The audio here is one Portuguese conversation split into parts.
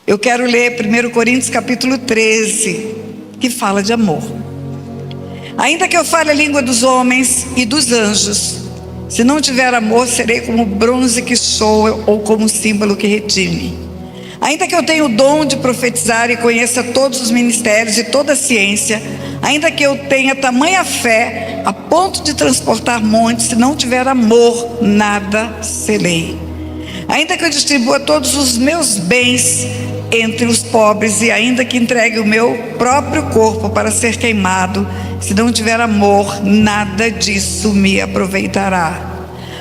Eu quero ler 1 Coríntios capítulo 13, que fala de amor. Ainda que eu fale a língua dos homens e dos anjos, se não tiver amor, serei como bronze que soa ou como símbolo que retine. Ainda que eu tenha o dom de profetizar e conheça todos os ministérios e toda a ciência, ainda que eu tenha tamanha fé a ponto de transportar montes, se não tiver amor, nada serei. Ainda que eu distribua todos os meus bens entre os pobres e ainda que entregue o meu próprio corpo para ser queimado, se não tiver amor, nada disso me aproveitará.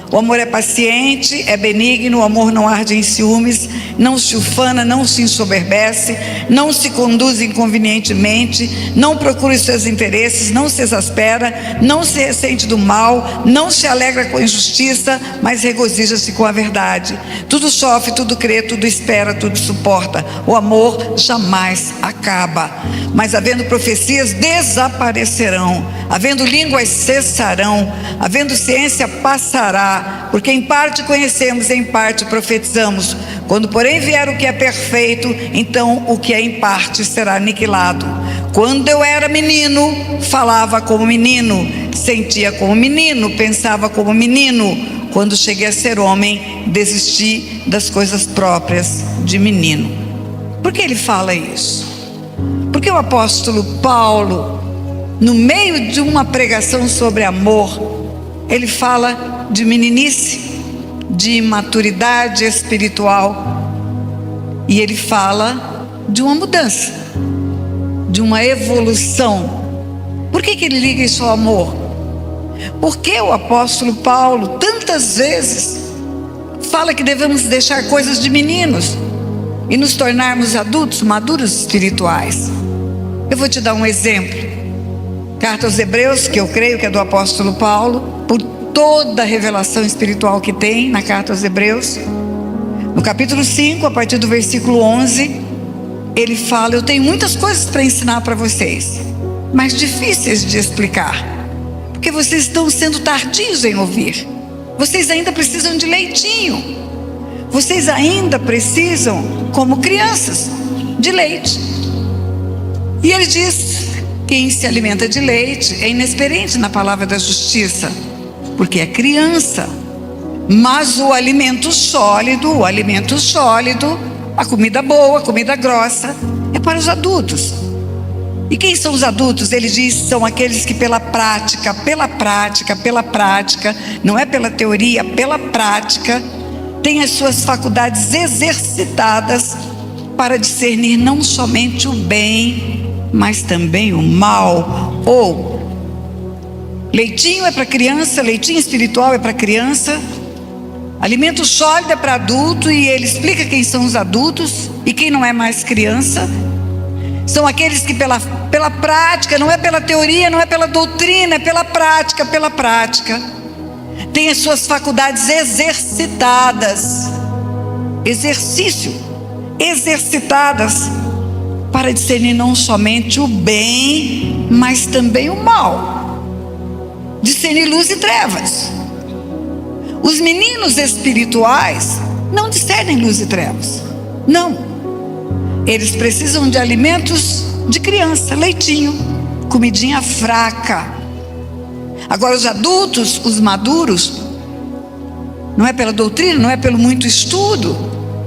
O amor é paciente, é benigno, o amor não arde em ciúmes, não se ufana, não se ensoberbece, não se conduz inconvenientemente, não procura os seus interesses, não se exaspera, não se ressente do mal, não se alegra com a injustiça, mas regozija-se com a verdade. Tudo sofre, tudo crê, tudo espera, tudo suporta. O amor jamais acaba. Mas havendo profecias, desaparecerão, havendo línguas, cessarão, havendo ciência, passará. Porque em parte conhecemos, em parte profetizamos. Quando porém vier o que é perfeito, então o que é em parte será aniquilado. Quando eu era menino, falava como menino, sentia como menino, pensava como menino. Quando cheguei a ser homem, desisti das coisas próprias de menino. Por que ele fala isso? Porque o apóstolo Paulo, no meio de uma pregação sobre amor, ele fala de meninice, de imaturidade espiritual, e ele fala de uma mudança, de uma evolução. Por que ele liga isso ao amor? Porque o apóstolo Paulo tantas vezes fala que devemos deixar coisas de meninos e nos tornarmos adultos, maduros espirituais. Eu vou te dar um exemplo. Carta aos Hebreus, que eu creio que é do apóstolo Paulo, por toda a revelação espiritual que tem na carta aos Hebreus, no capítulo 5, a partir do versículo 11, ele fala: eu tenho muitas coisas para ensinar para vocês, mas difíceis de explicar, porque vocês estão sendo tardios em ouvir. Vocês ainda precisam de leitinho. Vocês ainda precisam, como crianças, de leite. E ele diz: quem se alimenta de leite é inexperiente na palavra da justiça, porque é criança. Mas o alimento sólido, a comida boa, a comida grossa, é para os adultos. E quem são os adultos? Ele diz: são aqueles que pela prática, não é pela teoria, pela prática, têm as suas faculdades exercitadas para discernir não somente o bem, mas também o mal. Ou leitinho é para criança, leitinho espiritual é para criança, alimento sólido é para adulto, e ele explica quem são os adultos e quem não é mais criança. São aqueles que pela prática, não é pela teoria, não é pela doutrina, é pela prática, tem as suas faculdades exercitadas, exercitadas para discernir não somente o bem, mas também o mal. Discernir luz e trevas. Os meninos espirituais não discernem luz e trevas. Não. Eles precisam de alimentos de criança, leitinho, comidinha fraca. Agora os adultos, os maduros, não é pela doutrina, não é pelo muito estudo,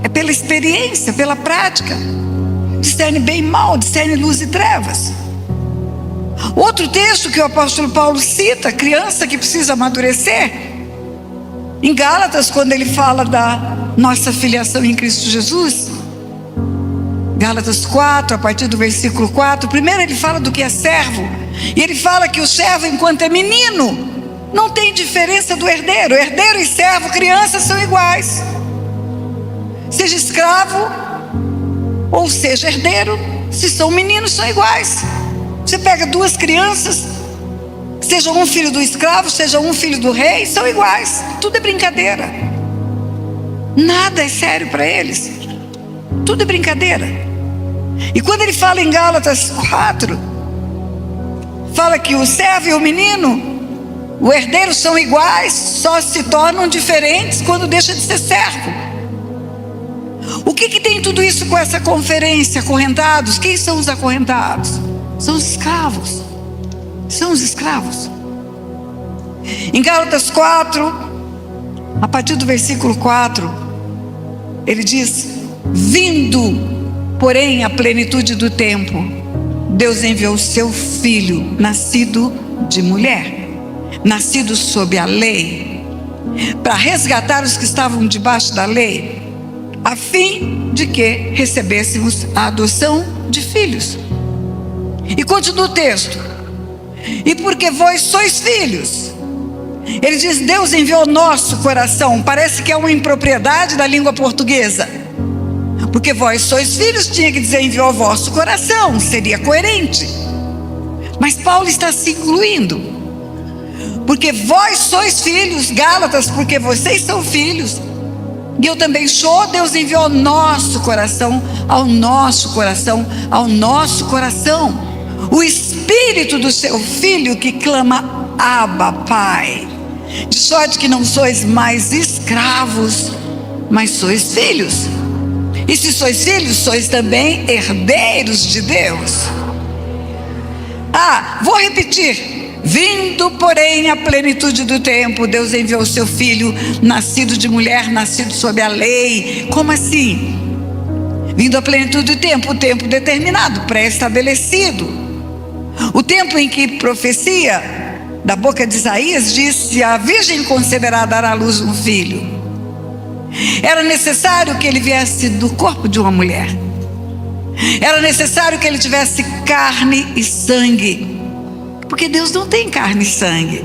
é pela experiência, pela prática. Discerne bem e mal, discerne luz e trevas. Outro texto que o apóstolo Paulo cita, criança que precisa amadurecer, em Gálatas, quando ele fala da nossa filiação em Cristo Jesus, Gálatas 4, a partir do versículo 4, primeiro ele fala do que é servo, e ele fala que o servo, enquanto é menino, não tem diferença do herdeiro. Herdeiro e servo, crianças, são iguais. Seja escravo ou seja herdeiro, se são meninos, são iguais. Você pega duas crianças, seja um filho do escravo, seja um filho do rei, são iguais. Tudo é brincadeira. Nada é sério para eles. Tudo é brincadeira. E quando ele fala em Gálatas 4, fala que o servo e o menino, o herdeiro, são iguais, só se tornam diferentes quando deixa de ser servo. O que tem tudo isso com essa conferência? Acorrentados. Quem são os acorrentados? São os escravos. São os escravos. Em Gálatas 4, a partir do versículo 4, ele diz: vindo, porém, a plenitude do tempo, Deus enviou seu Filho, nascido de mulher, nascido sob a lei, para resgatar os que estavam debaixo da lei, a fim de que recebêssemos a adoção de filhos. E continua o texto: e porque vós sois filhos. Ele diz: Deus enviou nosso coração. Parece que é uma impropriedade da língua portuguesa. Porque vós sois filhos, tinha que dizer enviou o vosso coração, seria coerente. Mas Paulo está se incluindo. Porque vós sois filhos, Gálatas, porque vocês são filhos. E eu também sou. Deus enviou ao nosso coração, ao nosso coração, ao nosso coração, o Espírito do seu Filho que clama: Abba, Pai. De sorte que não sois mais escravos, mas sois filhos. E se sois filhos, sois também herdeiros de Deus. Vou repetir: vindo, porém, a plenitude do tempo, Deus enviou o seu Filho, nascido de mulher, nascido sob a lei. Como assim? Vindo a plenitude do tempo, o tempo determinado, pré-estabelecido. O tempo em que profecia da boca de Isaías disse: a virgem conceberá, dará à luz um filho. Era necessário que ele viesse do corpo de uma mulher. Era necessário que ele tivesse carne e sangue, porque Deus não tem carne e sangue.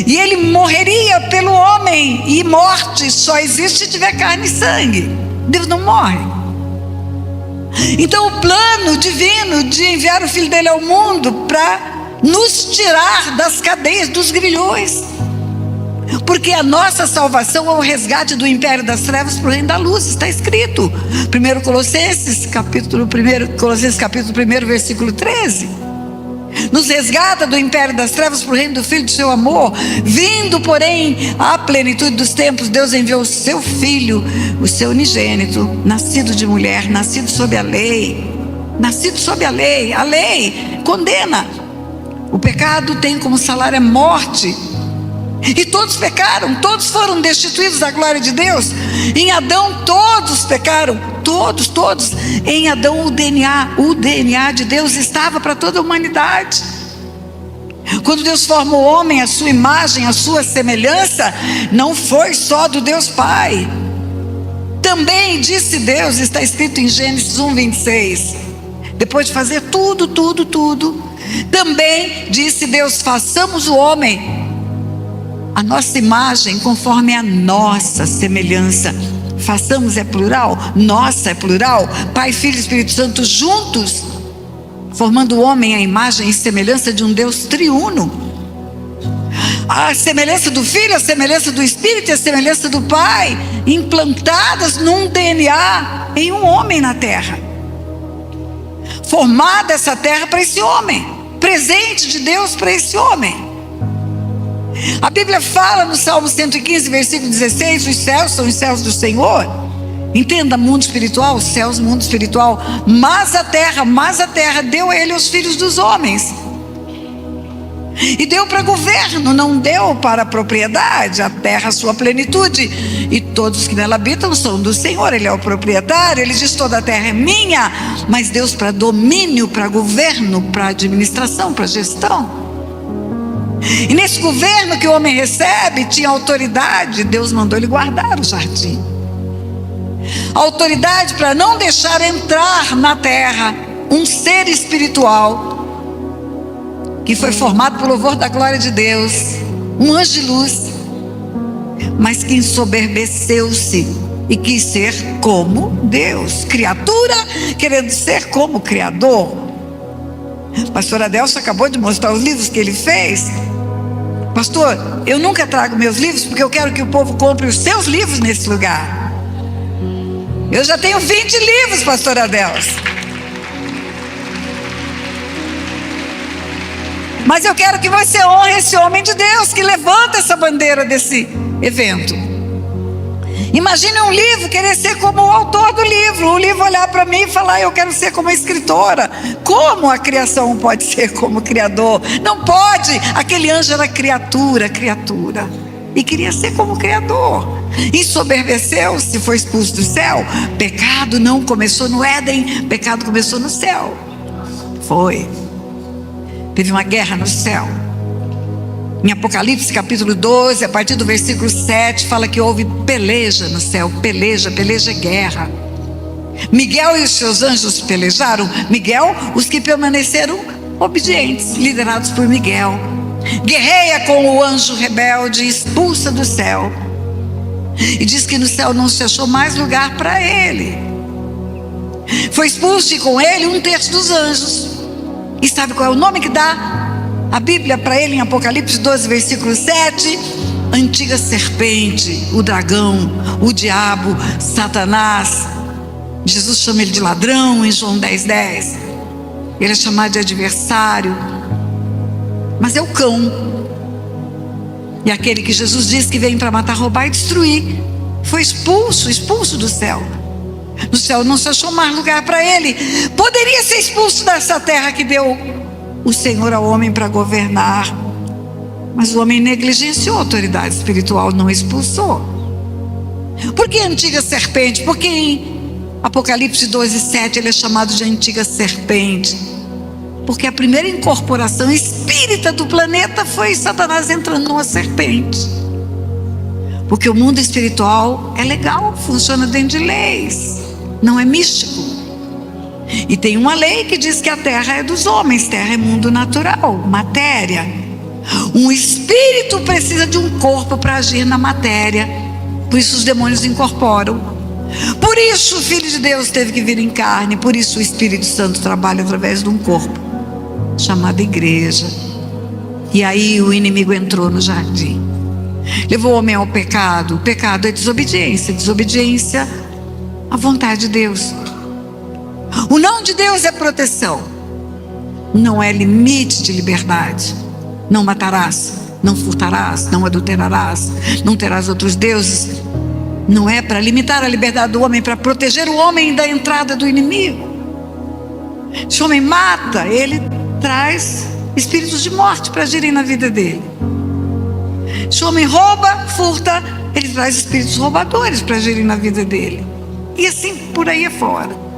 E ele morreria pelo homem, e morte só existe se tiver carne e sangue. Deus não morre. Então o plano divino de enviar o Filho dele ao mundo para nos tirar das cadeias, dos grilhões, porque a nossa salvação é o resgate do império das trevas para o reino da luz. Está escrito, Colossenses capítulo 1, versículo 13. Nos resgata do império das trevas para o reino do Filho do seu amor. Vindo, porém, à plenitude dos tempos, Deus enviou o seu Filho, o seu unigênito, nascido de mulher, nascido sob a lei. Nascido sob a lei. A lei condena. O pecado tem como salário a morte. E todos pecaram, todos foram destituídos da glória de Deus. Em Adão todos pecaram, todos. Em Adão o DNA de Deus estava para toda a humanidade. Quando Deus formou o homem à sua imagem, à sua semelhança, não foi só do Deus Pai. Também disse Deus, está escrito em Gênesis 1:26, depois de fazer tudo, também disse Deus: façamos o homem a nossa imagem, conforme a nossa semelhança. Façamos é plural, nossa é plural, Pai, Filho e Espírito Santo juntos, formando o homem à imagem e semelhança de um Deus triuno. A semelhança do Filho, a semelhança do Espírito e a semelhança do Pai, implantadas num DNA em um homem na terra. Formada essa terra para esse homem, presente de Deus para esse homem. A Bíblia fala no Salmo 115, versículo 16: os céus são os céus do Senhor. Entenda, mundo espiritual, os céus, mundo espiritual. Mas a terra deu a ele os filhos dos homens. E deu para governo, não deu para propriedade. A terra, a sua plenitude, e todos que nela habitam são do Senhor. Ele é o proprietário. Ele diz: toda a terra é minha. Mas Deus para domínio, para governo, para administração, para gestão. E nesse governo que o homem recebe, tinha autoridade. Deus mandou ele guardar o jardim. Autoridade para não deixar entrar na terra um ser espiritual que foi formado pelo louvor da glória de Deus, um anjo de luz, mas que ensoberbeceu-se e quis ser como Deus. Criatura querendo ser como Criador. Pastor Adelson acabou de mostrar os livros que ele fez. Pastor, eu nunca trago meus livros porque eu quero que o povo compre os seus livros nesse lugar. Eu já tenho 20 livros, pastor Adelson. Mas eu quero que você honre esse homem de Deus que levanta essa bandeira desse evento. Imagine um livro querer ser como o autor do livro. O livro olhar para mim e falar: eu quero ser como a escritora. Como a criação pode ser como o Criador? Não pode. Aquele anjo era criatura, e queria ser como o Criador. Ensoberbeceu-se, foi expulso do céu. Pecado não começou no Éden, pecado começou no céu. Teve uma guerra no céu. Em Apocalipse capítulo 12, a partir do versículo 7, fala que houve peleja no céu. Peleja é guerra. Miguel e os seus anjos pelejaram. Miguel, os que permaneceram obedientes, liderados por Miguel. Guerreia com o anjo rebelde, expulsa do céu. E diz que no céu não se achou mais lugar para ele. Foi expulso e com ele 1/3 dos anjos. E sabe qual é o nome que dá a Bíblia para ele em Apocalipse 12, versículo 7? Antiga serpente, o dragão, o diabo, Satanás. Jesus chama ele de ladrão em João 10:10. Ele é chamado de adversário, mas é o cão. E aquele que Jesus disse que veio para matar, roubar e destruir, foi expulso do céu. No céu não se achou mais lugar para ele. Poderia ser expulso dessa terra que deu o Senhor ao homem para governar, mas o homem negligenciou a autoridade espiritual, não expulsou. Por que antiga serpente? Porque em Apocalipse 12:7 ele é chamado de antiga serpente, porque a primeira incorporação espírita do planeta foi Satanás entrando numa serpente. Porque o mundo espiritual é legal, funciona dentro de leis, não é místico. E tem uma lei que diz que a terra é dos homens. Terra é mundo natural, matéria. Um espírito precisa de um corpo para agir na matéria. Por isso os demônios incorporam. Por isso o Filho de Deus teve que vir em carne. Por isso o Espírito Santo trabalha através de um corpo chamado igreja. E aí o inimigo entrou no jardim, levou o homem ao pecado. O pecado é desobediência. Desobediência à vontade de Deus. O não de Deus é proteção, não é limite de liberdade. Não matarás, não furtarás, não adulterarás, não terás outros deuses. Não é para limitar a liberdade do homem, para proteger o homem da entrada do inimigo. Se o homem mata, ele traz espíritos de morte para agirem na vida dele. Se o homem rouba, furta, ele traz espíritos roubadores para agirem na vida dele. E assim por aí afora.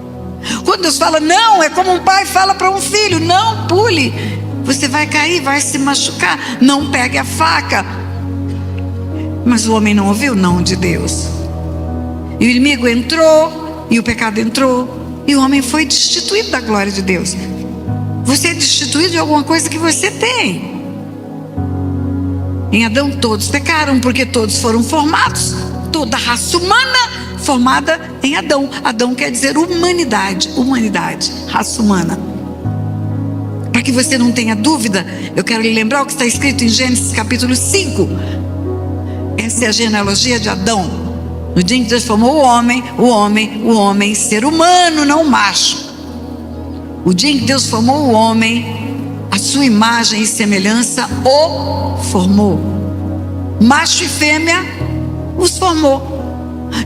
Quando Deus fala não, é como um pai fala para um filho: não pule, você vai cair, vai se machucar, não pegue a faca. Mas o homem não ouviu o não de Deus, e o inimigo entrou, e o pecado entrou, e o homem foi destituído da glória de Deus. Você é destituído de alguma coisa que você tem. Em Adão todos pecaram, porque todos foram formados, toda a raça humana formada em Adão. Adão quer dizer humanidade, raça humana. Para que você não tenha dúvida, eu quero lhe lembrar o que está escrito em Gênesis capítulo 5. Essa é a genealogia de Adão. No dia em que Deus formou o homem, ser humano, não macho. O dia em que Deus formou o homem, a sua imagem e semelhança o formou. Macho e fêmea os formou.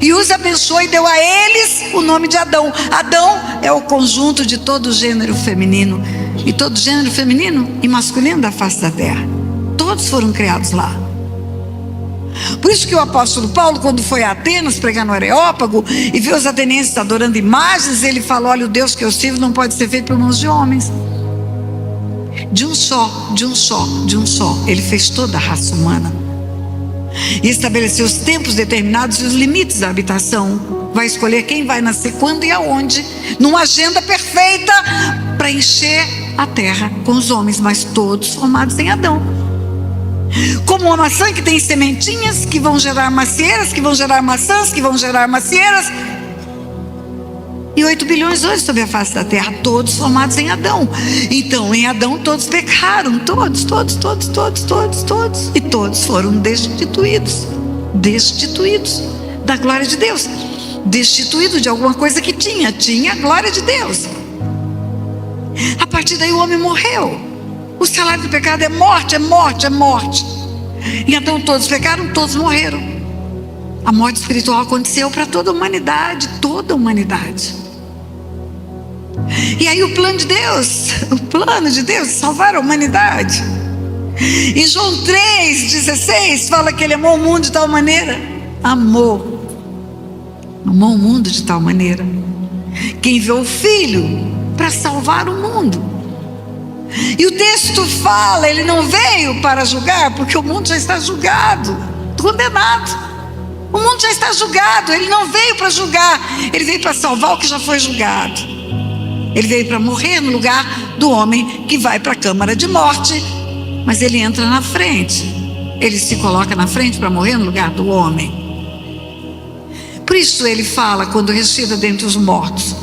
E os abençoou e deu a eles o nome de Adão. Adão é o conjunto de todo o gênero feminino. E todo gênero feminino e masculino da face da terra. Todos foram criados lá. Por isso que o apóstolo Paulo, quando foi a Atenas pregar no Areópago e viu os atenienses adorando imagens, ele falou: olha, o Deus que eu sirvo não pode ser feito por mãos de homens. De um só. Ele fez toda a raça humana. E estabeleceu os tempos determinados e os limites da habitação. Vai escolher quem vai nascer, quando e aonde, numa agenda perfeita para encher a terra com os homens, mas todos formados em Adão. Como uma maçã que tem sementinhas que vão gerar macieiras, que vão gerar maçãs, que vão gerar macieiras. E 8 bilhões hoje sobre a face da terra, todos formados em Adão. Então em Adão todos pecaram, todos. E todos foram destituídos da glória de Deus. Destituído de alguma coisa que tinha a glória de Deus. A partir daí o homem morreu. O salário do pecado é morte. E então todos pecaram, todos morreram. A morte espiritual aconteceu para toda a humanidade, toda a humanidade. E aí o plano de Deus é salvar a humanidade. Em João 3,16 fala que ele amou o mundo de tal maneira, amou o mundo de tal maneira, que enviou o Filho para salvar o mundo. E o texto fala, ele não veio para julgar, porque o mundo já está julgado, condenado. O mundo já está julgado, ele não veio para julgar, ele veio para salvar o que já foi julgado. Ele veio para morrer no lugar do homem que vai para a câmara de morte, mas ele entra na frente, ele se coloca na frente para morrer no lugar do homem. Por isso ele fala, quando ressuscita dentre os mortos: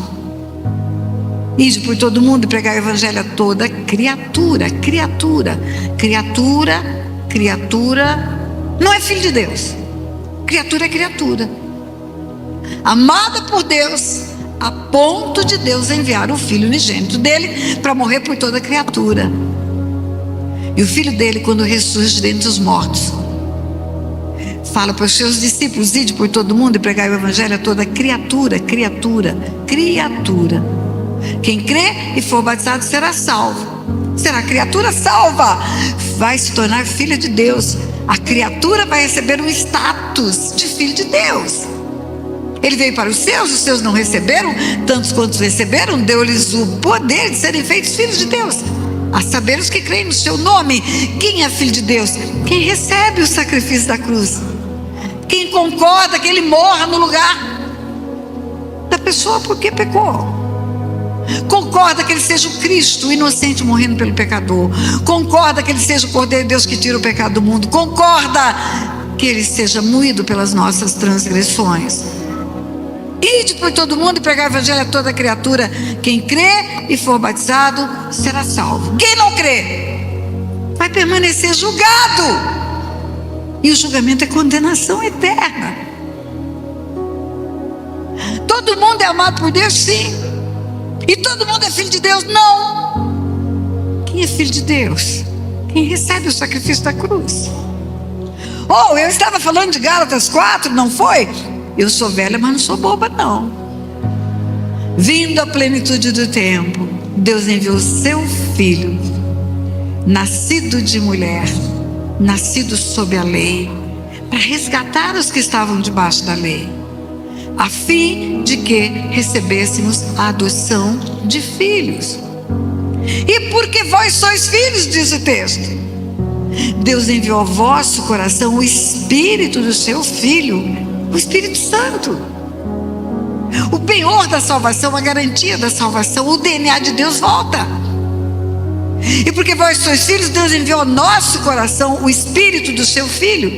ide por todo mundo e pregai o evangelho a toda criatura. Criatura não é filho de Deus. Criatura é criatura, amada por Deus, a ponto de Deus enviar o Filho unigênito dele para morrer por toda criatura. E o Filho dele, quando ressurge dentre os mortos, fala para os seus discípulos: ide por todo mundo e pregai o evangelho a toda criatura. Quem crê e for batizado será salvo. Será criatura salva, vai se tornar filha de Deus. A criatura vai receber um status de filho de Deus. Ele veio para os seus não receberam, tantos quantos receberam, deu-lhes o poder de serem feitos filhos de Deus, a saber, os que creem no seu nome. Quem é filho de Deus? Quem recebe o sacrifício da cruz, quem concorda que ele morra no lugar da pessoa porque pecou, concorda que ele seja o Cristo, o inocente morrendo pelo pecador, concorda que ele seja o Cordeiro de Deus que tira o pecado do mundo, concorda que ele seja moído pelas nossas transgressões. Ide por todo mundo e pregai o evangelho a toda criatura. Quem crê e for batizado será salvo. Quem não crê vai permanecer julgado, e o julgamento é condenação eterna. Todo mundo é amado por Deus, sim. E todo mundo é filho de Deus? Não. Quem é filho de Deus? Quem recebe o sacrifício da cruz. Eu estava falando de Gálatas 4, não foi? Eu sou velha, mas não sou boba, não. Vindo à plenitude do tempo, Deus enviou o seu Filho, nascido de mulher, nascido sob a lei, para resgatar os que estavam debaixo da lei, a fim de que recebêssemos a adoção de filhos. E porque vós sois filhos, diz o texto, Deus enviou ao vosso coração o Espírito do seu Filho, o Espírito Santo, o penhor da salvação, a garantia da salvação. O DNA de Deus volta. E porque vós sois filhos, Deus enviou ao nosso coração o Espírito do seu Filho,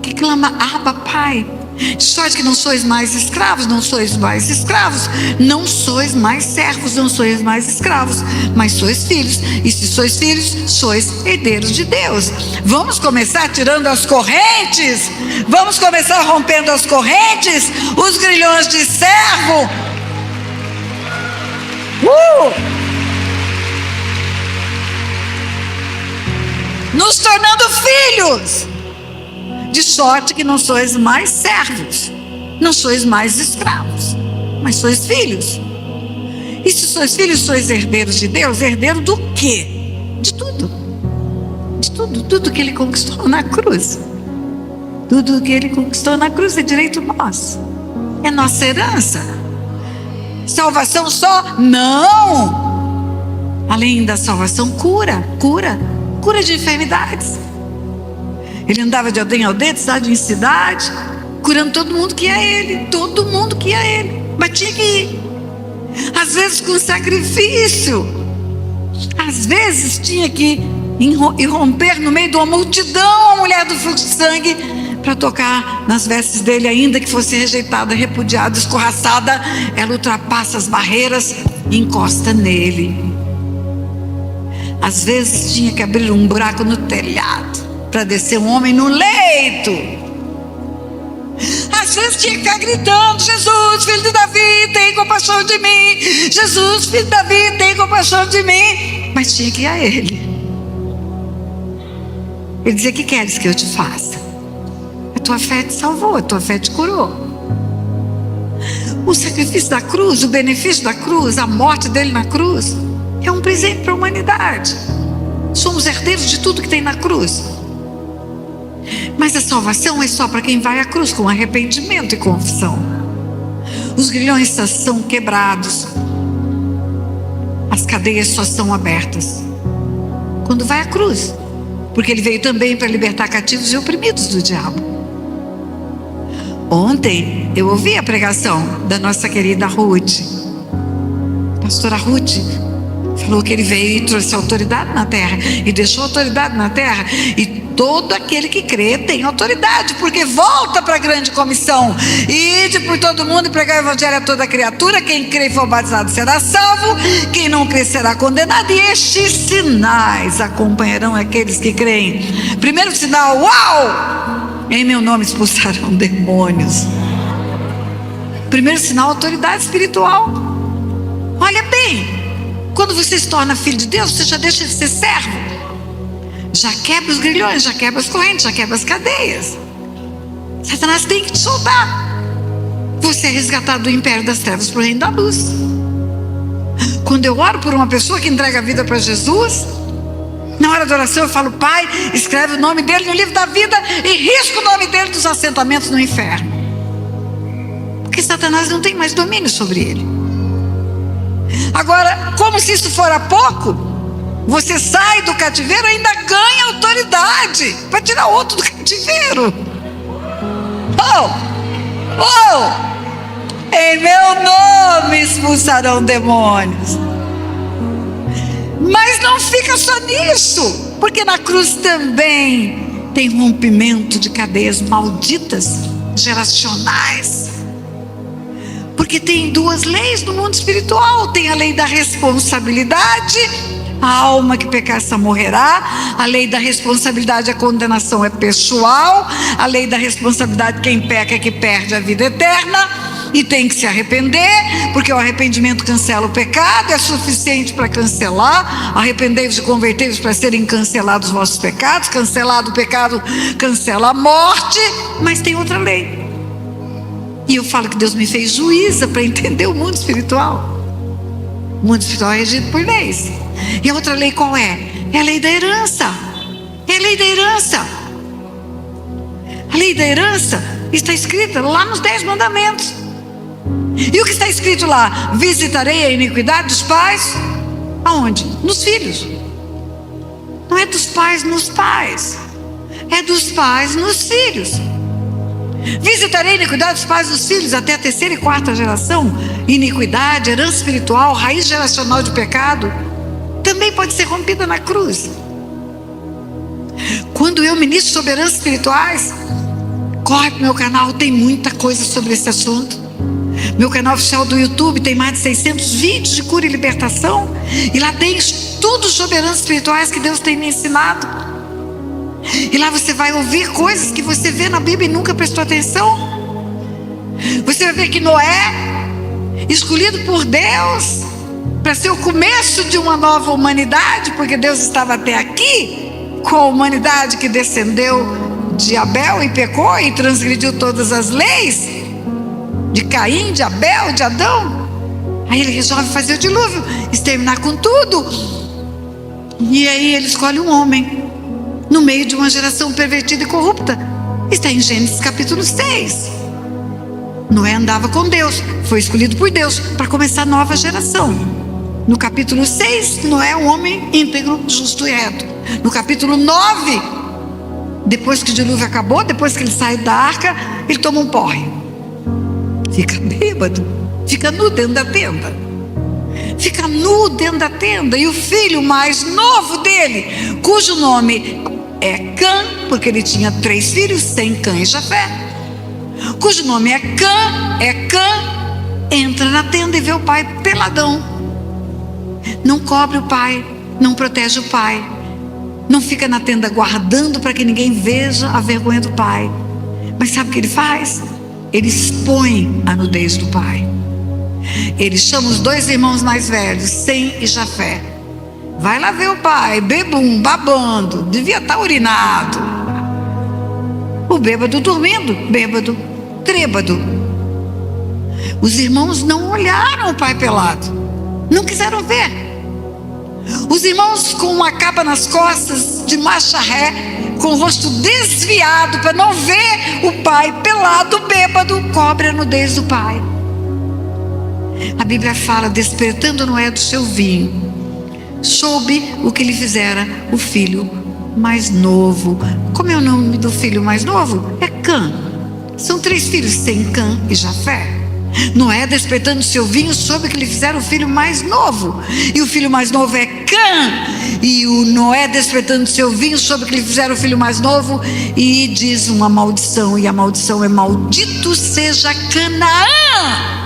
que clama: Abba, Pai. De sorte que não sois mais escravos, não sois mais escravos, não sois mais servos, não sois mais escravos, mas sois filhos. E se sois filhos, sois herdeiros de Deus. Vamos começar tirando as correntes, vamos começar rompendo as correntes, os grilhões de servo. Nos tornando filhos. De sorte que não sois mais servos, não sois mais escravos, mas sois filhos. E se sois filhos, sois herdeiros de Deus. Herdeiro do quê? De tudo. De tudo. Tudo que ele conquistou na cruz. Tudo que ele conquistou na cruz é direito nosso. É nossa herança. Salvação só? Não. Além da salvação, cura de enfermidades. Ele andava de aldeia em aldeia, de cidade em cidade, curando todo mundo que ia ele. Mas tinha que ir. Às vezes com sacrifício. Às vezes tinha que irromper no meio de uma multidão, a mulher do fluxo de sangue, para tocar nas vestes dele, ainda que fosse rejeitada, repudiada, escorraçada. Ela ultrapassa as barreiras e encosta nele. Às vezes tinha que abrir um buraco no telhado para descer um homem no leito. Às vezes tinha que ficar gritando: Jesus, filho de Davi, tem compaixão de mim. Jesus, filho de Davi, tem compaixão de mim. Mas tinha que ir a ele. Ele dizia: que queres que eu te faça? tua fé te salvou, a tua fé te curou. O sacrifício da cruz, o benefício da cruz, a morte dele na cruz, é um presente para a humanidade. Somos herdeiros de tudo que tem na cruz. Mas a salvação é só para quem vai à cruz com arrependimento e confissão. Os grilhões só são quebrados, as cadeias só são abertas quando vai à cruz, porque ele veio também para libertar cativos e oprimidos do diabo. Ontem eu ouvi a pregação da nossa querida Ruth. Pastora Ruth falou que ele veio e trouxe autoridade na terra, e deixou autoridade na terra, e todo aquele que crê tem autoridade, porque volta para a grande comissão: ide por todo mundo e pregar o evangelho a toda criatura. Quem crê e for batizado será salvo, quem não crê será condenado, e estes sinais acompanharão aqueles que creem. Primeiro sinal: uau! Em meu nome expulsarão demônios. Primeiro sinal: autoridade espiritual. Olha bem, quando você se torna filho de Deus, você já deixa de ser servo, já quebra os grilhões, já quebra as correntes, já quebra as cadeias. Satanás tem que te soltar. Você é resgatado do império das trevas para o reino da luz. Quando eu oro por uma pessoa que entrega a vida para Jesus, na hora da oração eu falo: Pai, escreve o nome dele no livro da vida e risca o nome dele dos assentamentos no inferno, porque Satanás não tem mais domínio sobre ele. Agora, como se isso fora pouco, você sai do cativeiro e ainda ganha autoridade para tirar outro do cativeiro. Em meu nome expulsarão demônios. Mas não fica só nisso, porque na cruz também tem rompimento de cadeias malditas, geracionais. Porque tem duas leis no mundo espiritual: tem a lei da responsabilidade, a alma que pecar essa morrerá. A lei da responsabilidade, a condenação é pessoal. A lei da responsabilidade, quem peca é que perde a vida eterna e tem que se arrepender, porque o arrependimento cancela o pecado, é suficiente para cancelar. Arrependei-vos e convertei-vos para serem cancelados os vossos pecados. Cancelado o pecado, cancela a morte. Mas tem outra lei, e eu falo que Deus me fez juíza para entender o mundo espiritual. O mundo espiritual é regido por leis. E a outra lei qual é? É a lei da herança. É a lei da herança. A lei da herança está escrita lá nos 10 mandamentos. E o que está escrito lá? Visitarei a iniquidade dos pais. Aonde? Nos filhos. Não é dos pais nos pais, é dos pais nos filhos. Visitarei a iniquidade dos pais dos filhos até a terceira e quarta geração. Iniquidade, herança espiritual, raiz geracional de pecado, também pode ser rompida na cruz. Quando eu ministro sobre heranças espirituais, corre para o meu canal, tem muita coisa sobre esse assunto. Meu canal oficial do YouTube tem mais de 600 vídeos de cura e libertação, e lá tem estudos sobre heranças espirituais que Deus tem me ensinado. E lá você vai ouvir coisas que você vê na Bíblia e nunca prestou atenção. Você vai ver que Noé, escolhido por Deus para ser o começo de uma nova humanidade, porque Deus estava até aqui com a humanidade que descendeu de Abel e pecou e transgrediu todas as leis de Caim, de Abel, de Adão. Aí ele resolve fazer o dilúvio, exterminar com tudo. E aí ele escolhe um homem no meio de uma geração pervertida e corrupta. Está em Gênesis capítulo 6. Noé andava com Deus, foi escolhido por Deus para começar a nova geração. No capítulo 6, Noé é um homem íntegro, justo e reto. No capítulo 9, depois que o dilúvio acabou, depois que ele sai da arca, ele toma um porre, fica bêbado, fica nu dentro da tenda. Fica nu dentro da tenda. E o filho mais novo dele, cujo nome é Cã, porque ele tinha 3 filhos, Sem, Cã e Jafé, cujo nome é Cã, entra na tenda e vê o pai peladão. Não cobre o pai, não protege o pai, não fica na tenda guardando para que ninguém veja a vergonha do pai. Mas sabe o que ele faz? Ele expõe a nudez do pai. Ele chama os 2 irmãos mais velhos, Sem e Jafé. Vai lá ver o pai, bebum, babando, devia estar urinado. O bêbado dormindo, bêbado, trêbado. Os irmãos não olharam o pai pelado, não quiseram ver. Os irmãos com uma capa nas costas, de marcha ré, com o rosto desviado para não ver o pai pelado, bêbado, cobre a nudez do pai. A Bíblia fala: despertando Noé do seu vinho, soube o que lhe fizera o filho mais novo. Como é o nome do filho mais novo? É Cã. São 3 filhos, Sem, Cã e Jafé. Noé, despertando seu vinho, soube que lhe fizeram o filho mais novo, e o filho mais novo é Cã. E o Noé, despertando seu vinho, soube que lhe fizeram o filho mais novo, e diz uma maldição, e a maldição é: maldito seja Canaã.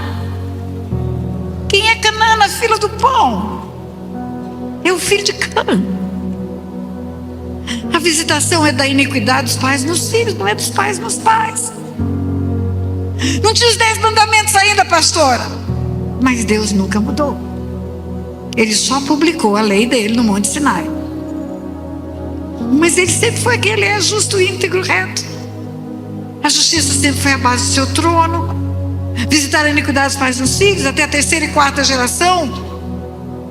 Quem é Canaã, filho do pão? É o filho de Cã. A visitação é da iniquidade dos pais nos filhos, não é dos pais nos pais. Não tinha os 10 mandamentos ainda, pastora, mas Deus nunca mudou. Ele só publicou a lei dele no Monte Sinai. Mas ele sempre foi aquele: é justo, íntegro, reto. A justiça sempre foi a base do seu trono. Visitar a iniquidade dos pais nos filhos, até a 3ª e 4ª geração,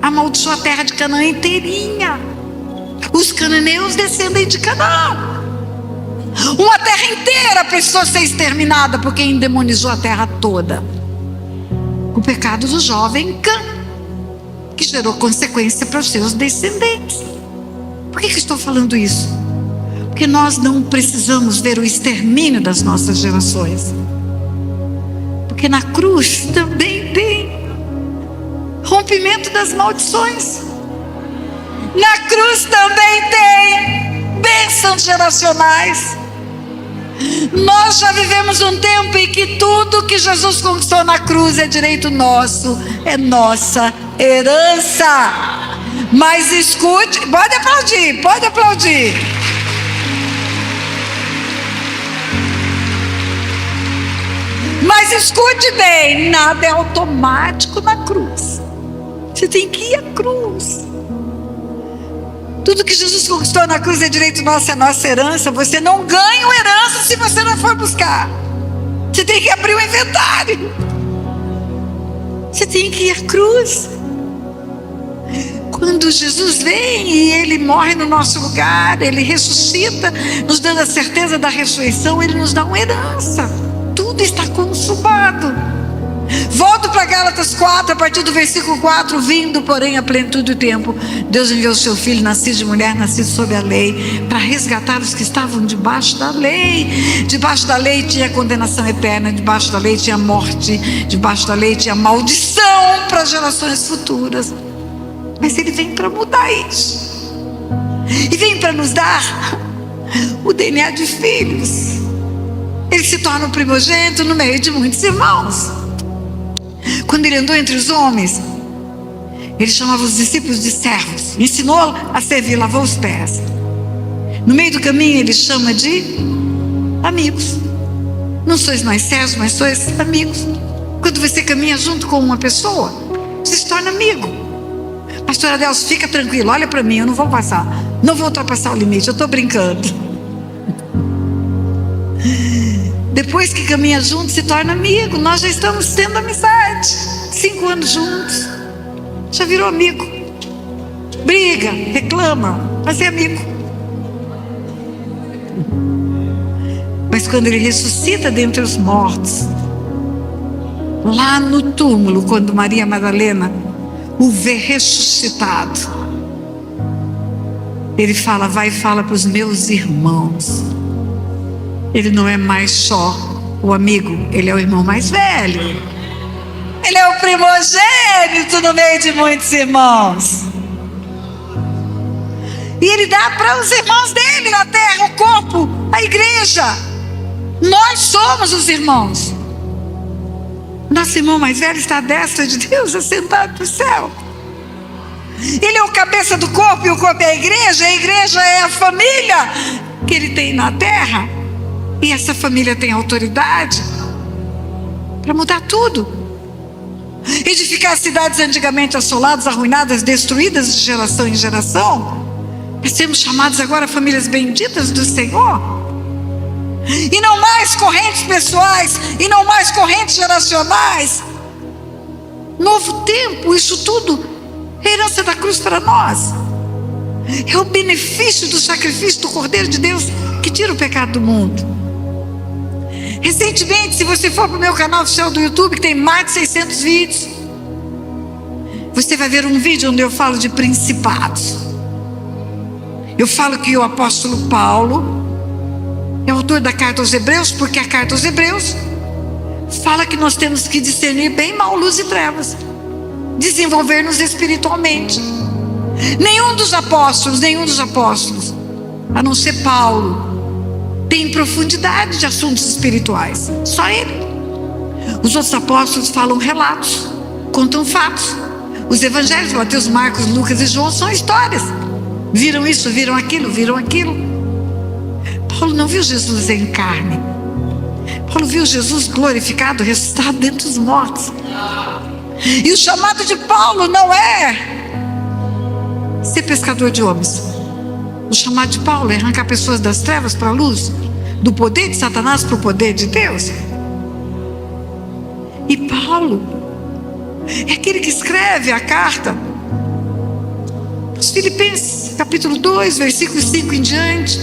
amaldiçoou a terra de Canaã inteirinha. Os cananeus descendem de Canaã. Uma terra inteira precisou ser exterminada porque endemonizou a terra toda. O pecado do jovem Cã, que gerou consequência para os seus descendentes. Por que estou falando isso? Porque nós não precisamos ver o extermínio das nossas gerações. Porque na cruz também tem rompimento das maldições. Na cruz também tem bênçãos geracionais. Nós já vivemos um tempo em que tudo que Jesus conquistou na cruz é direito nosso, é nossa herança. Mas escute, pode aplaudir, pode aplaudir. Mas escute bem, nada é automático na cruz. Você tem que ir à cruz. Tudo que Jesus conquistou na cruz é direito nosso, é nossa herança. Você não ganha uma herança se você não for buscar. Você tem que abrir o inventário. Você tem que ir à cruz. Quando Jesus vem e Ele morre no nosso lugar, Ele ressuscita, nos dando a certeza da ressurreição, Ele nos dá uma herança. Tudo está consumado. Volto para Gálatas 4, a partir do versículo 4. Vindo, porém, a plenitude do tempo, Deus enviou o seu Filho, nascido de mulher, nascido sob a lei, para resgatar os que estavam debaixo da lei. Debaixo da lei tinha condenação eterna, debaixo da lei tinha morte, debaixo da lei tinha maldição para gerações futuras. Mas Ele vem para mudar isso, e vem para nos dar o DNA de filhos. Ele se torna o primogênito no meio de muitos irmãos. Quando Ele andou entre os homens, Ele chamava os discípulos de servos, ensinou a servir, lavou os pés. No meio do caminho Ele chama de amigos. Não sois mais servos, mas sois amigos. Quando você caminha junto com uma pessoa, você se torna amigo. Pastora Adelso, fica tranquilo, olha para mim, eu não vou ultrapassar o limite, eu estou brincando. Depois que caminha junto, se torna amigo. Nós já estamos tendo amizade, 5 anos juntos, já virou amigo. Briga, reclama, mas é amigo. Mas quando Ele ressuscita dentre os mortos, lá no túmulo, quando Maria Madalena o vê ressuscitado, Ele fala: vai e fala para os meus irmãos. Ele não é mais só o amigo, Ele é o irmão mais velho. Ele é o primogênito no meio de muitos irmãos. E Ele dá para os irmãos dele na terra, o corpo, a igreja. Nós somos os irmãos. Nosso irmão mais velho está à destra de Deus, assentado no céu. Ele é o cabeça do corpo, e o corpo é a igreja é a família que Ele tem na terra. E essa família tem autoridade para mudar tudo. Edificar cidades antigamente assoladas, arruinadas, destruídas de geração em geração. Nós sermos chamados agora famílias benditas do Senhor. e não mais correntes pessoais, e não mais correntes geracionais. Novo tempo, isso tudo é a herança da cruz para nós. É o benefício do sacrifício do Cordeiro de Deus que tira o pecado do mundo. Recentemente, se você for para o meu canal oficial do YouTube, que tem mais de 600 vídeos, você vai ver um vídeo onde eu falo de principados. Eu falo que o apóstolo Paulo é autor da carta aos Hebreus, porque a carta aos Hebreus fala que nós temos que discernir bem mal, luz e trevas, desenvolver-nos espiritualmente. Nenhum dos apóstolos, a não ser Paulo, tem profundidade de assuntos espirituais. Só ele. Os outros apóstolos falam relatos, contam fatos. Os evangelhos, Mateus, Marcos, Lucas e João, são histórias. Viram isso, viram aquilo, viram aquilo. Paulo não viu Jesus em carne. Paulo viu Jesus glorificado, ressuscitado dentre os mortos. E o chamado de Paulo não é ser pescador de homens. O chamado de Paulo é arrancar pessoas das trevas para a luz, do poder de Satanás para o poder de Deus. E Paulo é aquele que escreve a carta aos Filipenses, capítulo 2, versículo 5 em diante.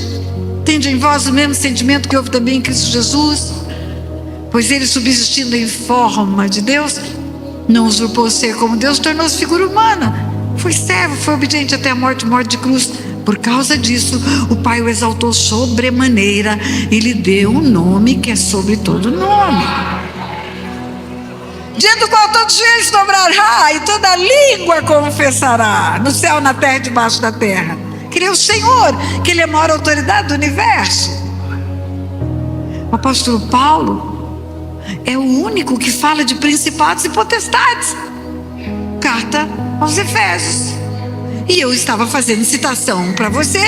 Tende em vós o mesmo sentimento que houve também em Cristo Jesus, pois ele, subsistindo em forma de Deus, não usurpou ser como Deus, tornou-se figura humana, foi servo, foi obediente até a morte de cruz. Por causa disso, o Pai o exaltou sobremaneira e lhe deu um nome que é sobre todo nome, diante do qual todo joelho se dobrará e toda língua confessará, no céu, na terra e debaixo da terra, que Ele é o Senhor, que Ele é a maior autoridade do universo. O apóstolo Paulo é o único que fala de principados e potestades. Carta aos Efésios. E eu estava fazendo citação para você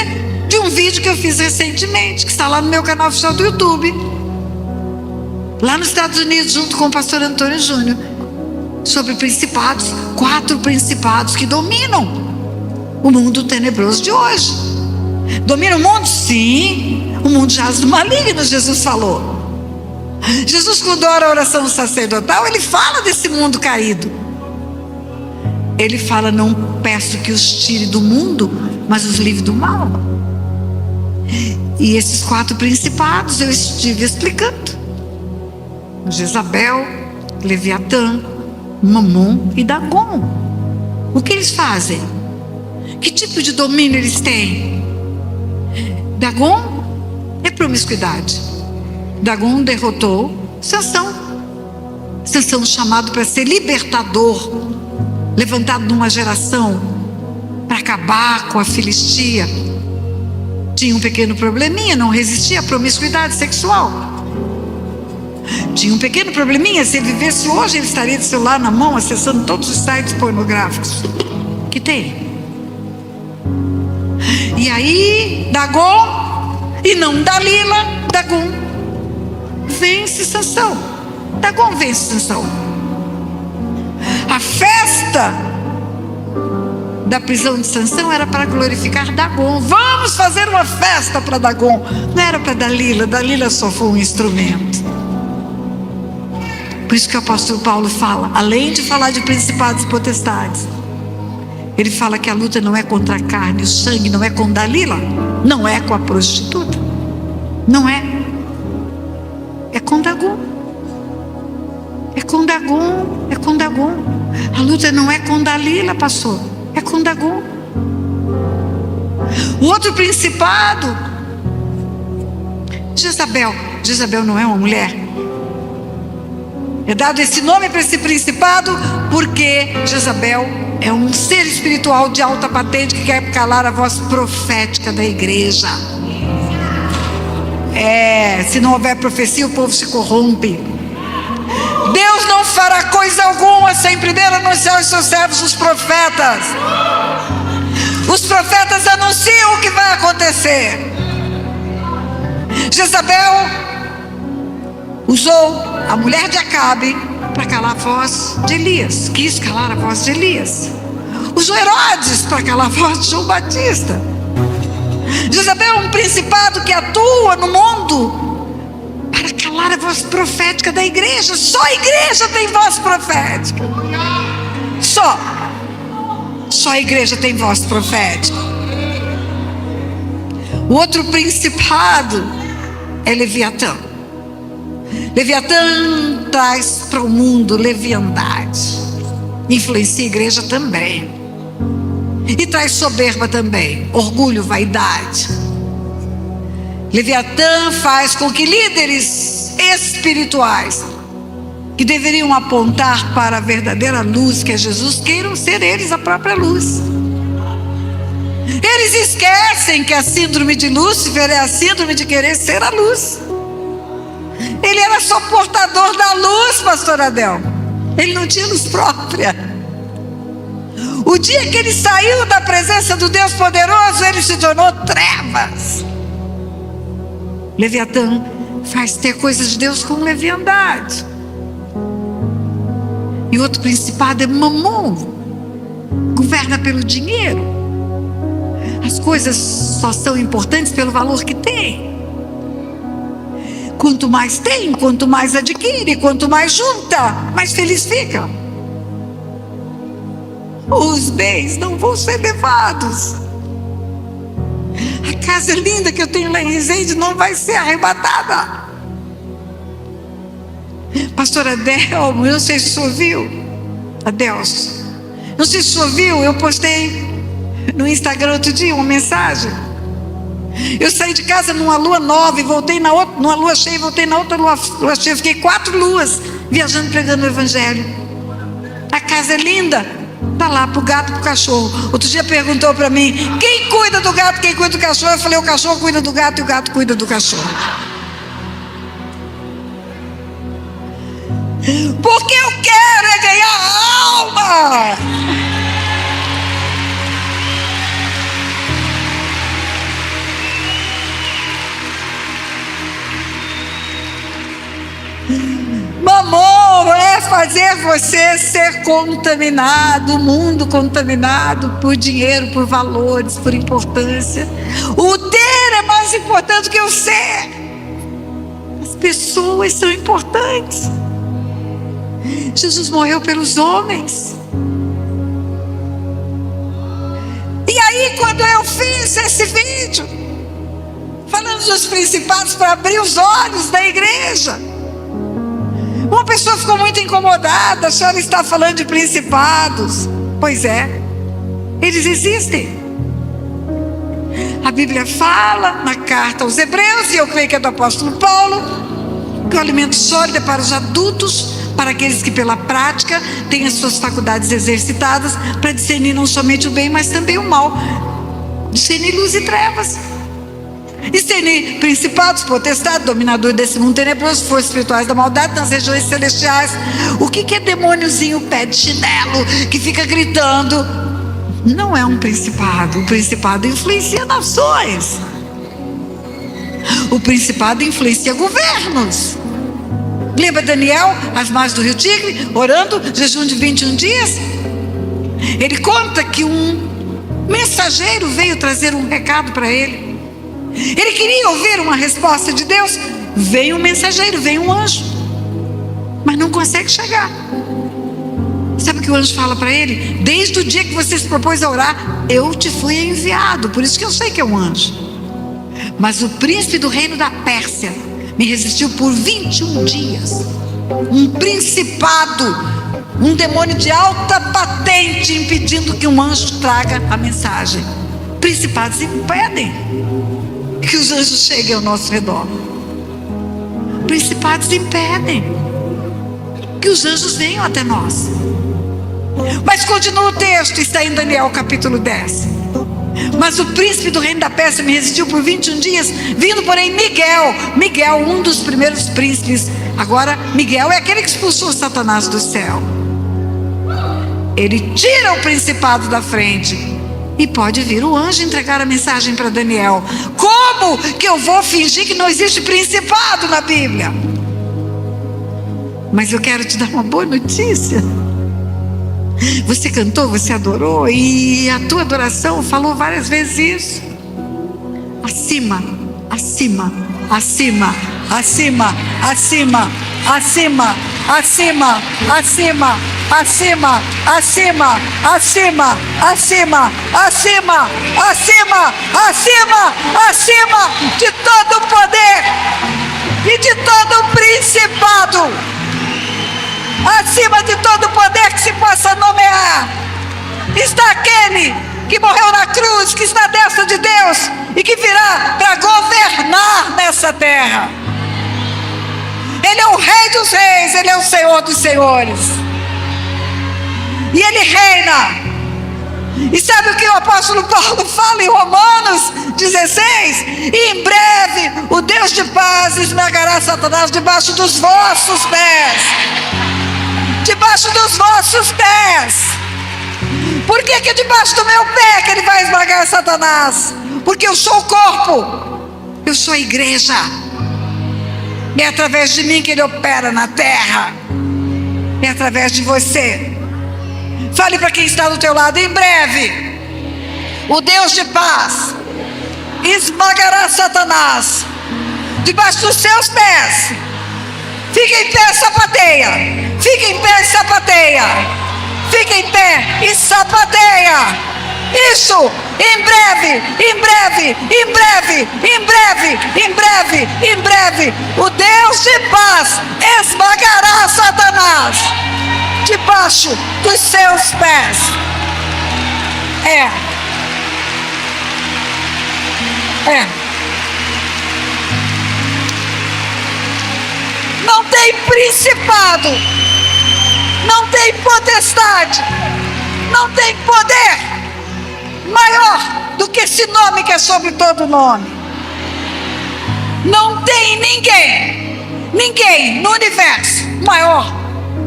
de um vídeo que eu fiz recentemente, que está lá no meu canal oficial do YouTube, lá nos Estados Unidos, junto com o pastor Antônio Júnior, sobre principados, 4 principados que dominam o mundo tenebroso de hoje. Domina o mundo? Sim. O mundo jaz do maligno, Jesus falou. Jesus, quando ora a oração sacerdotal, ele fala desse mundo caído. Ele fala: não peço que os tire do mundo, mas os livre do mal. E esses 4 principados eu estive explicando: Jezabel, Leviatã, Mamon e Dagon. O que eles fazem? Que tipo de domínio eles têm? Dagon é promiscuidade. Dagon derrotou Sansão. Sansão, chamado para ser libertador, levantado numa geração para acabar com a Filistia, tinha um pequeno probleminha, não resistia à promiscuidade sexual. Tinha um pequeno probleminha: se ele vivesse hoje, ele estaria de celular na mão, acessando todos os sites pornográficos que tem. E aí Dagon, e não Dalila, Dagon vence Sansão. Dagon vence Sansão. A festa da prisão de Sansão era para glorificar Dagon. Vamos fazer uma festa para Dagon. Não era para Dalila. Dalila só foi um instrumento. Por isso que o apóstolo Paulo fala, além de falar de principados e potestades, ele fala que a luta não é contra a carne, o sangue, não é com Dalila, não é com a prostituta, não é. É com Dagon. É com Dagon, é com Dagon. A luta não é com Dalila, pastor, é com Dagon. O outro principado, Jezabel. Jezabel não é uma mulher. É dado esse nome para esse principado porque Jezabel é um ser espiritual de alta patente que quer calar a voz profética da igreja. Se não houver profecia, o povo se corrompe. Deus não fará coisa alguma sem primeiro anunciar aos seus servos, os profetas. Os profetas anunciam o que vai acontecer. Jezabel usou a mulher de Acabe para calar a voz de Elias. Quis calar a voz de Elias. Usou Herodes para calar a voz de João Batista. Jezabel é um principado que atua no mundo calar a voz profética da igreja. Só a igreja tem voz profética. Só a igreja tem voz profética. O outro principado é Leviatã. Leviatã traz para o mundo leviandade, influencia a igreja também, e traz soberba também, orgulho, vaidade. Leviatã faz com que líderes espirituais, que deveriam apontar para a verdadeira luz, que é Jesus, queiram ser eles a própria luz. Eles esquecem que a síndrome de Lúcifer é a síndrome de querer ser a luz. Ele era só portador da luz, pastor Adel. Ele não tinha luz própria. O dia que ele saiu da presença do Deus poderoso, ele se tornou trevas. Leviatã faz ter coisas de Deus com leviandade. E outro principado é Mamon. Governa pelo dinheiro. As coisas só são importantes pelo valor que tem. Quanto mais tem, quanto mais adquire, quanto mais junta, mais feliz fica. Os bens não vão ser levados. A casa linda que eu tenho lá em Resende não vai ser arrebatada. Pastor Adelmo, eu não sei se o senhor viu. Adelso, não sei se o senhor viu, eu postei no Instagram outro dia uma mensagem. Eu saí de casa numa lua nova e voltei na outra, numa lua cheia e voltei na outra lua cheia. Eu fiquei 4 luas viajando, pregando o evangelho. A casa é linda, tá lá pro gato e pro cachorro. Outro dia perguntou para mim: quem cuida do gato, quem cuida do cachorro? Eu falei: o cachorro cuida do gato e o gato cuida do cachorro. Porque eu quero é ganhar alma. Mamon é fazer você ser contaminado, o mundo contaminado por dinheiro, por valores, por importância. O ter é mais importante do que o ser. As pessoas são importantes. Jesus morreu pelos homens. E aí, quando eu fiz esse vídeo falando dos principados para abrir os olhos da igreja, uma pessoa ficou muito incomodada. A senhora está falando de principados. Pois é, eles existem. A Bíblia fala na carta aos Hebreus, e eu creio que é do apóstolo Paulo, que o alimento sólido é para os adultos, para aqueles que pela prática têm as suas faculdades exercitadas para discernir não somente o bem, mas também o mal, discernir luz e trevas, discernir principados, potestades, dominador desse mundo tenebroso, forças espirituais da maldade nas regiões celestiais. O que é demôniozinho pé de chinelo que fica gritando? Não é um principado. O principado influencia nações. O principado influencia governos. Lembra Daniel, às margens do rio Tigre, orando, jejum de 21 dias? Ele conta que um mensageiro veio trazer um recado para ele. Ele queria ouvir uma resposta de Deus. Vem um mensageiro, vem um anjo, mas não consegue chegar. Sabe o que o anjo fala para ele? Desde o dia que você se propôs a orar, eu te fui enviado. Por isso que eu sei que é um anjo. Mas o príncipe do reino da Pérsia me resistiu por 21 dias. Um principado, um demônio de alta patente, impedindo que um anjo traga a mensagem. Principados impedem que os anjos cheguem ao nosso redor. Principados impedem que os anjos venham até nós. Mas continua o texto, está em Daniel capítulo 10. Mas o príncipe do reino da Pérsia me resistiu por 21 dias, vindo porém Miguel, um dos primeiros príncipes. Agora Miguel é aquele que expulsou Satanás do céu. Ele tira o principado da frente, e pode vir o anjo entregar a mensagem para Daniel. Como que eu vou fingir que não existe principado na Bíblia? Mas eu quero te dar uma boa notícia. Você cantou, você adorou, e a tua adoração falou várias vezes isso. Acima, acima, acima acima, acima, acima, acima, acima, acima, acima, acima, acima, acima, acima, acima, acima de todo o poder e de todo o principado, acima de todo o poder que se possa nomear, está aquele que morreu na cruz, que está à destra de Deus e que virá para governar nessa terra. Ele é o Rei dos Reis, Ele é o Senhor dos Senhores. E Ele reina. E sabe o que o apóstolo Paulo fala em Romanos 16? E em breve o Deus de paz esmagará Satanás debaixo dos vossos pés. Debaixo dos vossos pés. Por que que debaixo do meu pé que ele vai esmagar Satanás? Porque eu sou o corpo, eu sou a igreja, e é através de mim que ele opera na terra, é através de você. Fale para quem está do teu lado: em breve o Deus de paz esmagará Satanás debaixo dos seus pés. Fica em pé, sapateia. Fica em pé e sapateia. Fica em pé e sapateia. Isso, em breve, em breve, em breve, em breve, em breve, em breve, o Deus de paz esmagará Satanás debaixo dos seus pés. Não tem principado, não tem potestade, não tem poder maior do que esse nome que é sobre todo nome. Não tem ninguém no universo maior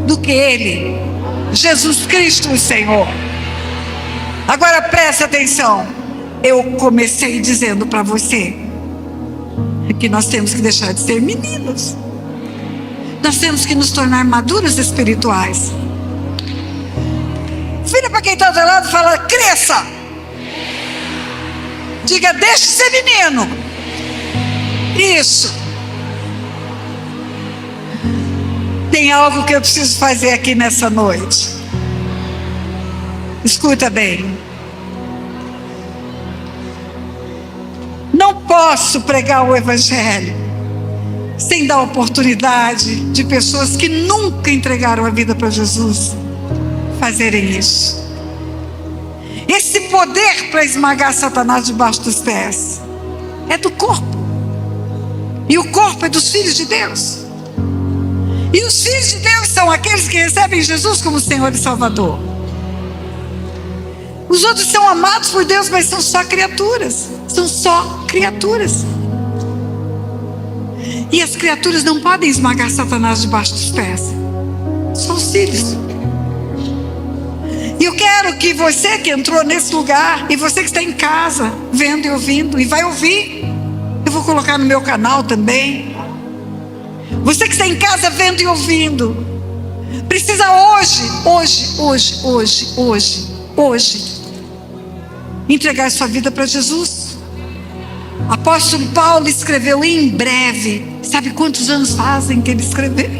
do que Ele, Jesus Cristo, o Senhor. Agora preste atenção. Eu comecei dizendo para você que nós temos que deixar de ser meninos. Nós temos que nos tornar maduros espirituais. Filha, para quem está do lado, fala: cresça. Diga: deixe de ser menino. Isso. Tem algo que eu preciso fazer aqui nessa noite. Escuta bem. Não posso pregar o Evangelho sem dar oportunidade de pessoas que nunca entregaram a vida para Jesus fazerem isso. Esse poder para esmagar Satanás debaixo dos pés é do corpo. E o corpo é dos filhos de Deus. E os filhos de Deus são aqueles que recebem Jesus como Senhor e Salvador. Os outros são amados por Deus, mas são só criaturas. São só criaturas. E as criaturas não podem esmagar Satanás debaixo dos pés. São os filhos. E eu quero que você que entrou nesse lugar, e você que está em casa, vendo e ouvindo, e vai ouvir, eu vou colocar no meu canal também. Você que está em casa vendo e ouvindo, precisa hoje, entregar sua vida para Jesus. Apóstolo Paulo escreveu em breve. Sabe quantos anos fazem que ele escreveu?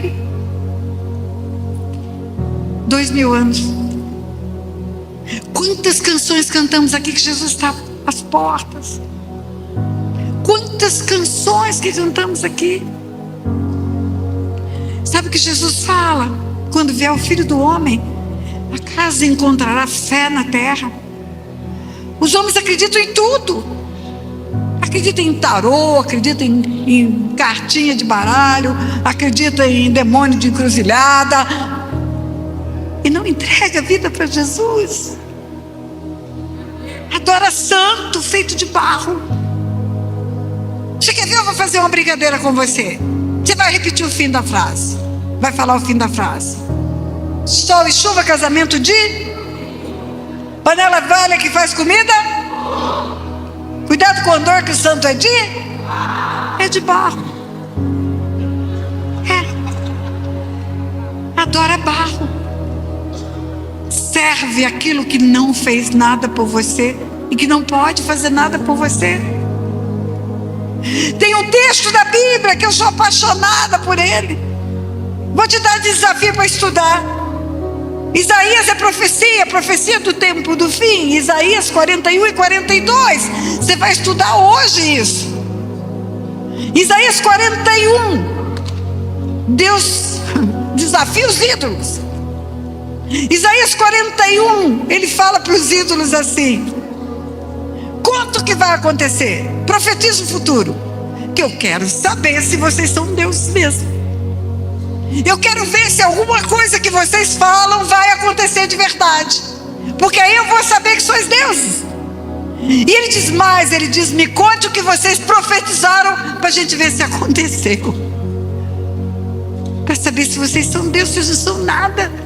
2000 anos. Quantas canções cantamos aqui que Jesus está às portas? Quantas canções que cantamos aqui? Sabe o que Jesus fala? Quando vier o Filho do Homem, acaso encontrará fé na terra? Os homens acreditam em tudo. Acreditam em tarô, acreditam em cartinha de baralho, acreditam em demônio de encruzilhada, e não entrega a vida para Jesus. Adora santo feito de barro. Você quer ver? Eu vou fazer uma brincadeira com você. Você vai repetir o fim da frase. Vai falar o fim da frase. Sol e chuva, casamento de panela velha que faz comida. Cuidado com a dor, que o santo é de barro. Adora barro. Serve aquilo que não fez nada por você e que não pode fazer nada por você. Tem um texto da Bíblia que eu sou apaixonada por ele. Vou te dar desafio para estudar. Isaías é profecia do tempo do fim. Isaías 41 e 42. Você vai estudar hoje isso. Isaías 41. Deus desafia os ídolos. Isaías 41, ele fala para os ídolos assim: conta o que vai acontecer, profetiza o futuro, que eu quero saber se vocês são deuses mesmo. Eu quero ver se alguma coisa que vocês falam vai acontecer de verdade, porque aí eu vou saber que sois deuses. E ele diz mais, ele diz: me conte o que vocês profetizaram, para a gente ver se aconteceu, para saber se vocês são deuses ou não são nada.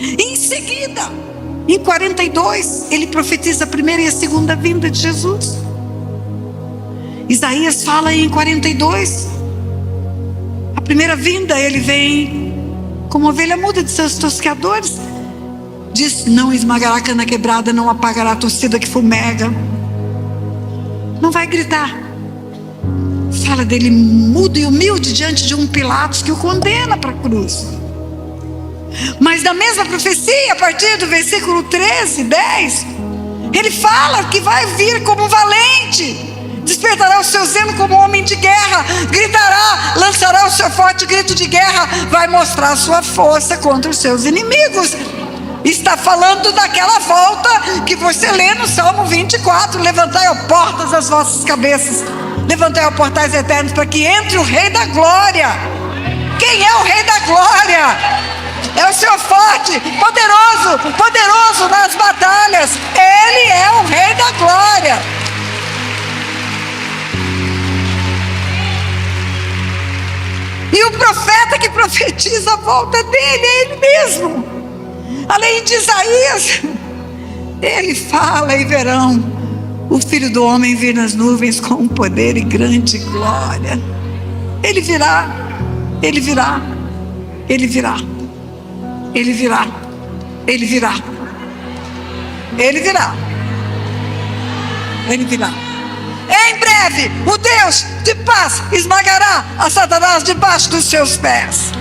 E em seguida, em 42, ele profetiza a primeira e a segunda vinda de Jesus. Isaías fala em 42, a primeira vinda, ele vem como ovelha muda de seus tosqueadores. Diz: não esmagará a cana quebrada, não apagará a torcida que fumega. Não vai gritar. Fala dele mudo e humilde diante de um Pilatos que o condena para a cruz. Mas na mesma profecia, a partir do versículo 13, 10, ele fala que vai vir como valente, despertará o seu zelo como homem de guerra, gritará, lançará o seu forte grito de guerra, vai mostrar a sua força contra os seus inimigos. Está falando daquela volta que você lê no Salmo 24: levantai, ó portas, as vossas cabeças, levantai, ó portais eternos, para que entre o Rei da Glória. Quem é o Rei da Glória? É o Senhor forte, poderoso nas batalhas. Ele é o Rei da Glória. E o profeta que profetiza a volta dele é ele mesmo. Além de Isaías, ele fala: e verão o Filho do Homem vir nas nuvens com poder e grande glória. Ele virá, ele virá, ele virá. Ele virá, ele virá, ele virá, ele virá. Em breve, o Deus de paz esmagará a Satanás debaixo dos seus pés.